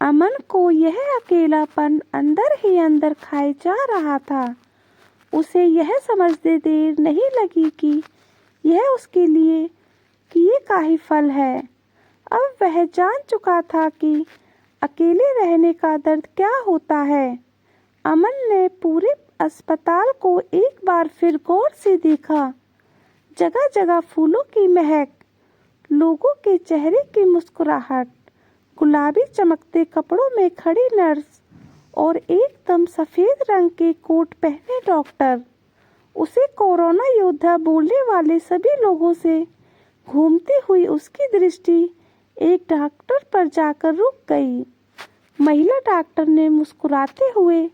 अमन को यह अकेलापन अंदर ही अंदर खाए जा रहा था। उसे यह समझते देर नहीं लगी कि यह उसके लिए किए का ही फल है। अब वह जान चुका था कि अकेले रहने का दर्द क्या होता है। अमन ने पूरे अस्पताल को एक बार फिर गौर से देखा। जगह जगह फूलों की महक, लोगों के चेहरे की मुस्कुराहट, गुलाबी चमकते कपड़ों में खड़ी नर्स और एकदम सफेद रंग के कोट पहने डॉक्टर। उसे कोरोना योद्धा बोलने वाले सभी लोगों से घूमती हुई उसकी दृष्टि एक डॉक्टर पर जाकर रुक गई। महिला डॉक्टर ने मुस्कुराते हुए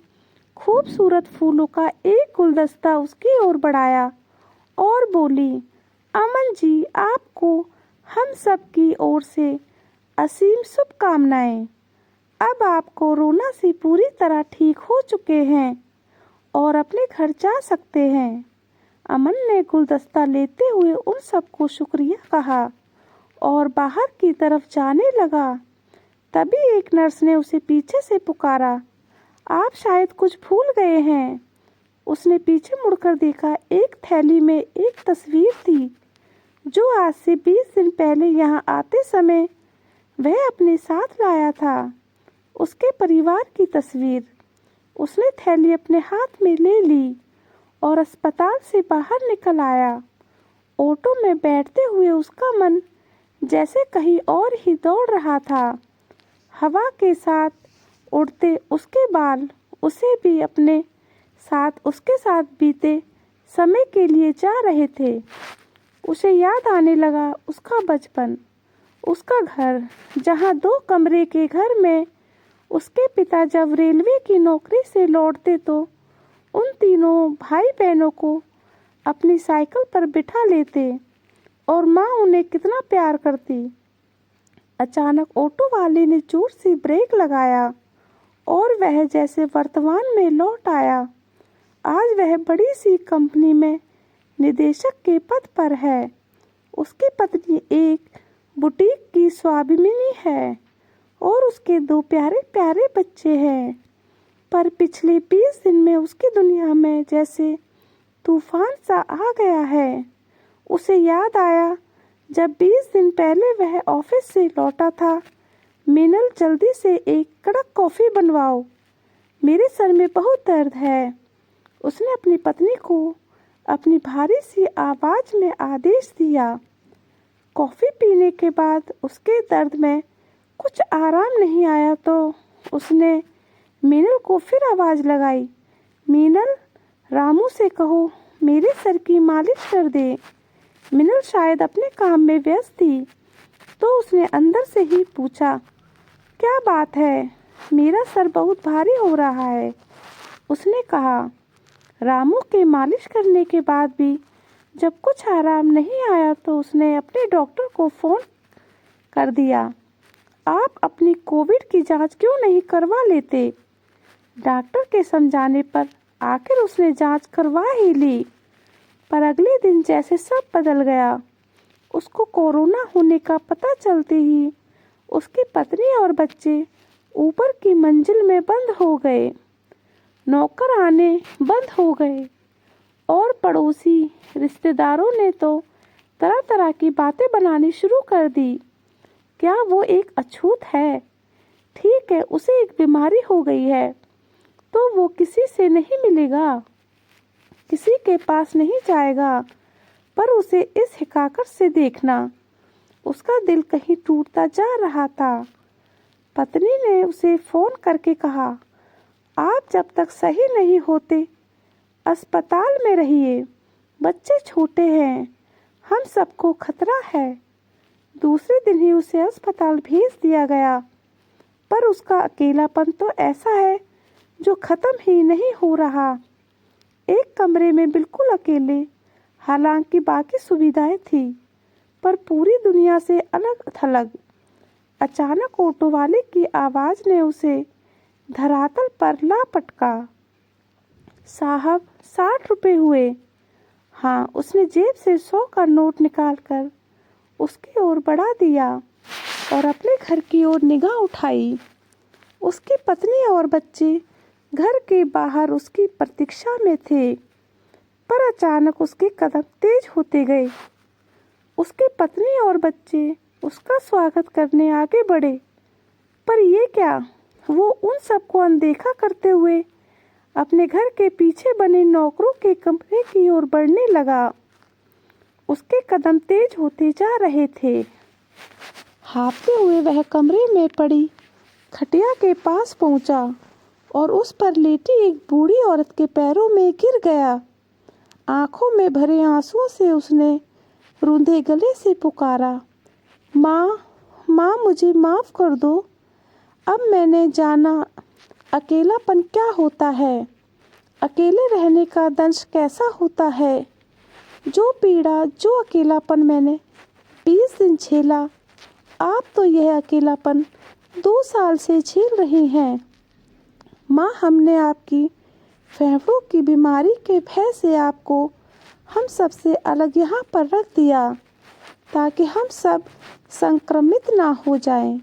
खूबसूरत फूलों का एक गुलदस्ता उसकी ओर बढ़ाया और बोली, अमन जी, आपको हम सब की ओर से असीम शुभकामनाएं। अब आप कोरोना से पूरी तरह ठीक हो चुके हैं और अपने घर जा सकते हैं। अमन ने गुलदस्ता लेते हुए उन सबको शुक्रिया कहा और बाहर की तरफ जाने लगा। तभी एक नर्स ने उसे पीछे से पुकारा, आप शायद कुछ भूल गए हैं। उसने पीछे मुड़कर देखा। एक थैली में एक तस्वीर थी जो आज से 20 दिन पहले यहाँ आते समय वह अपने साथ लाया था। उसके परिवार की तस्वीर। उसने थैली अपने हाथ में ले ली और अस्पताल से बाहर निकल आया। ऑटो में बैठते हुए उसका मन जैसे कहीं और ही दौड़ रहा था। हवा के साथ उड़ते उसके बाल उसे भी अपने साथ उसके साथ बीते समय के लिए जा रहे थे। उसे याद आने लगा उसका बचपन, उसका घर, जहाँ 2 कमरे के घर में उसके पिता जब रेलवे की नौकरी से लौटते तो उन तीनों भाई बहनों को अपनी साइकिल पर बिठा लेते और माँ उन्हें कितना प्यार करती। अचानक ऑटो वाले ने जोर से ब्रेक लगाया और वह जैसे वर्तमान में लौट आया। आज वह बड़ी सी कंपनी में निदेशक के पद पर है। उसकी पत्नी एक बुटीक की स्वामिनी है और उसके 2 प्यारे प्यारे बच्चे हैं। पर पिछले 20 दिन में उसकी दुनिया में जैसे तूफान सा आ गया है। उसे याद आया जब 20 दिन पहले वह ऑफिस से लौटा था। मीनल, जल्दी से एक कड़क कॉफ़ी बनवाओ, मेरे सर में बहुत दर्द है। उसने अपनी पत्नी को अपनी भारी सी आवाज़ में आदेश दिया। कॉफ़ी पीने के बाद उसके दर्द में कुछ आराम नहीं आया तो उसने मीनल को फिर आवाज़ लगाई, मीनल, रामू से कहो मेरे सर की मालिश कर दे। मीनल शायद अपने काम में व्यस्त थी तो उसने अंदर से ही पूछा, क्या बात है, मेरा सर बहुत भारी हो रहा है। उसने कहा। रामू के मालिश करने के बाद भी जब कुछ आराम नहीं आया तो उसने अपने डॉक्टर को फ़ोन कर दिया। आप अपनी कोविड की जांच क्यों नहीं करवा लेते? डॉक्टर के समझाने पर आखिर उसने जांच करवा ही ली। पर अगले दिन जैसे सब बदल गया। उसको कोरोना होने का पता चलते ही उसकी पत्नी और बच्चे ऊपर की मंजिल में बंद हो गए। नौकर आने बंद हो गए और पड़ोसी रिश्तेदारों ने तो तरह तरह की बातें बनानी शुरू कर दी। क्या वो एक अछूत है? ठीक है, उसे एक बीमारी हो गई है तो वो किसी से नहीं मिलेगा, किसी के पास नहीं जाएगा। पर उसे इस हिकाकत से देखना, उसका दिल कहीं टूटता जा रहा था। पत्नी ने उसे फ़ोन करके कहा, आप जब तक सही नहीं होते अस्पताल में रहिए, बच्चे छोटे हैं, हम सबको खतरा है। दूसरे दिन ही उसे अस्पताल भेज दिया गया। पर उसका अकेलापन तो ऐसा है जो ख़त्म ही नहीं हो रहा। एक कमरे में बिल्कुल अकेले, हालांकि बाकी सुविधाएं थी, पर पूरी दुनिया से अलग थलग। अचानक ऑटो वाले की आवाज़ ने उसे धरातल पर ला पटका। साहब, 60 रुपये हुए। हाँ, उसने जेब से 100 का नोट निकालकर उसकी ओर बढ़ा दिया और अपने घर की ओर निगाह उठाई। उसकी पत्नी और बच्चे घर के बाहर उसकी प्रतीक्षा में थे, पर अचानक उसके कदम तेज होते गए। उसकी पत्नी और बच्चे उसका स्वागत करने आगे बढ़े, पर ये क्या, वो उन सबको अनदेखा करते हुए अपने घर के पीछे बने नौकरों के कमरे की ओर बढ़ने लगा। उसके कदम तेज होते जा रहे थे। हाँफते हुए वह कमरे में पड़ी खटिया के पास पहुंचा और उस पर लेटी एक बूढ़ी औरत के पैरों में गिर गया। आंखों में भरे आंसुओं से उसने रूंधे गले से पुकारा, माँ, माँ, मुझे माफ़ कर दो। अब मैंने जाना अकेलापन क्या होता है, अकेले रहने का दंश कैसा होता है। जो पीड़ा, जो अकेलापन मैंने 20 दिन झेला, आप तो यह अकेलापन 2 साल से झेल रही हैं। माँ, हमने आपकी फेफड़ों की बीमारी के भय से आपको हम सबसे अलग यहाँ पर रख दिया, ताकि हम सब संक्रमित ना हो जाएं।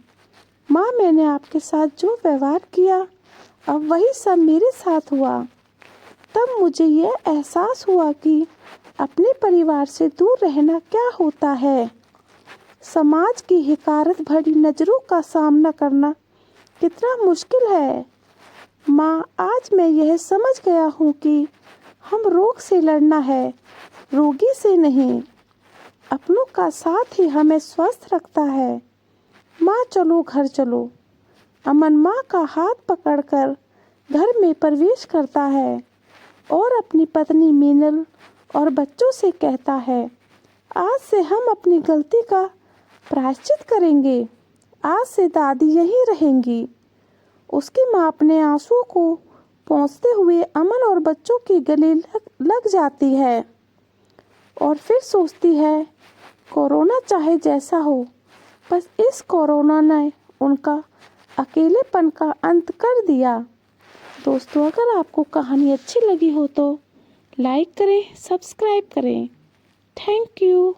माँ, मैंने आपके साथ जो व्यवहार किया, अब वही सब मेरे साथ हुआ। तब मुझे यह एहसास हुआ कि अपने परिवार से दूर रहना क्या होता है। समाज की हिकारत भरी नज़रों का सामना करना कितना मुश्किल है। माँ, आज मैं यह समझ गया हूँ कि हम रोग से लड़ना है, रोगी से नहीं। अपनों का साथ ही हमें स्वस्थ रखता है। माँ, चलो घर चलो। अमन माँ का हाथ पकड़कर घर में प्रवेश करता है और अपनी पत्नी मीनल और बच्चों से कहता है, आज से हम अपनी गलती का प्रायश्चित करेंगे। आज से दादी यहीं रहेंगी। उसकी माँ अपने आंसुओं को पोंछते हुए अमन और बच्चों के गले लग जाती है और फिर सोचती है, कोरोना चाहे जैसा हो, बस इस कोरोना ने उनका अकेलेपन का अंत कर दिया। दोस्तों, अगर आपको कहानी अच्छी लगी हो तो लाइक करें, सब्सक्राइब करें। Thank you.